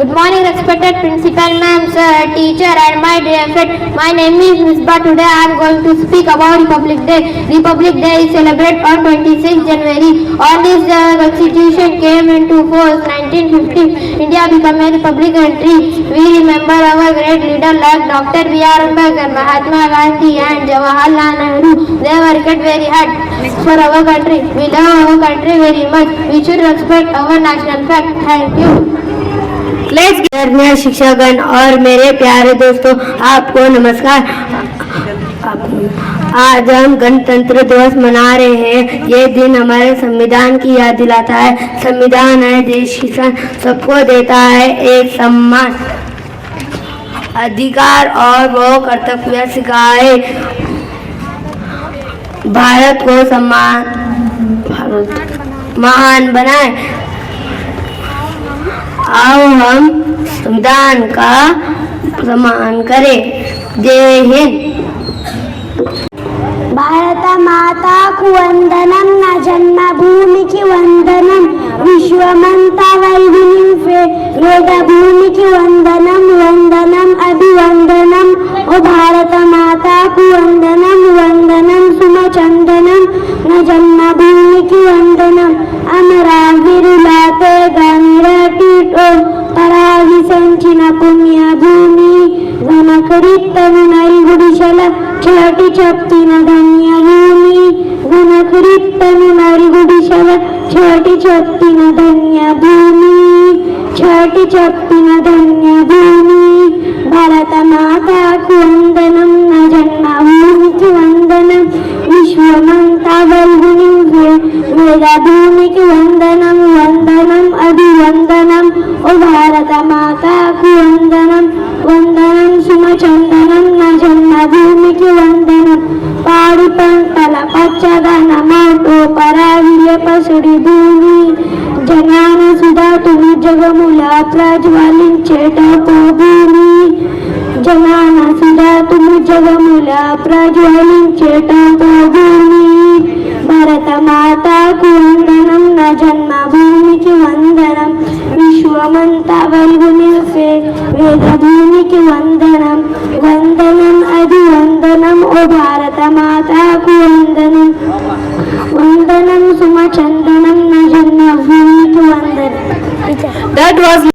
Good morning, respected principal, ma'am, sir, teacher, and my dear friend. My name is Misbah. Today I am going to speak about Republic Day. Republic Day is celebrated on 26 January. On this day, the Constitution came into force 1950. India became a republic country. We remember our great leaders like Dr. B.R. Ambedkar, Mahatma Gandhi, and Jawaharlal Nehru. They worked very hard for our country. We love our country very much. We should respect our national flag. Thank you. आदरणीय शिक्षकगण और मेरे प्यारे दोस्तों, आपको नमस्कार। आज हम गणतंत्र दिवस मना रहे हैं। ये दिन हमारे संविधान की याद दिलाता है। संविधान है देश की शान, सबको देता है एक सम्मान, अधिकार और वो कर्तव्य सिखाए। भारत को महान बनाए। आओ हम संविधान का सम्मान करें। जय हिंद। భారత మాతాకు వందనం, నా జన్మభూమికి వందనం, విశ్వమంతా వైభు నింపే వేద భూమికి వందనం, వందనం అభివందనం. ఓ భారత మాతాకు వందనం, వందనం సుమచందనం, నా జన్మభూమికి వందనం. అమరావీరులతో గనిరటిటో పరాగిసంచిన పుణ్యభూమి, ఘనకరిత్తము నరిగుడిశల చాటి చెప్పిన ధన్యభూమి, ఘనకరిత్తము నరిగుడిశల చాటి చెప్పిన ధన్యభూమి, చాటి చెప్పిన ధన్యభూమి. భారత మాతాకు వందనం, నా జన్మభూమికి వందనం, విశ్వమంతా వైభు నింపే వేద భూమికి వందనం, వందనం అభివందనం. ఓ భారత మాతాకు వందనం, వందనం సుమచందనం, నా జన్మభూమికి వందనం. పాడి పంటల పచ్చదనమాటో పరాగిలే పసుడి భూమి, జనాన సుధాతులు జగముల ప్రజ్వలించేటో భూమి, జనాన సుధాతులు జగముల ప్రజ్వలించేటో భూమి. భారత మాతాకు వందనం, నా జన్మభూమికి వందనం, విశ్వమంతా వెలుగు నిలిపే వేద భూమికి వందనం, వందనం అభివందనం. ఓ భారత మాతాకు వందనం, వందనం సుమచందనం, నా జన్మభూమికి వందనం. That was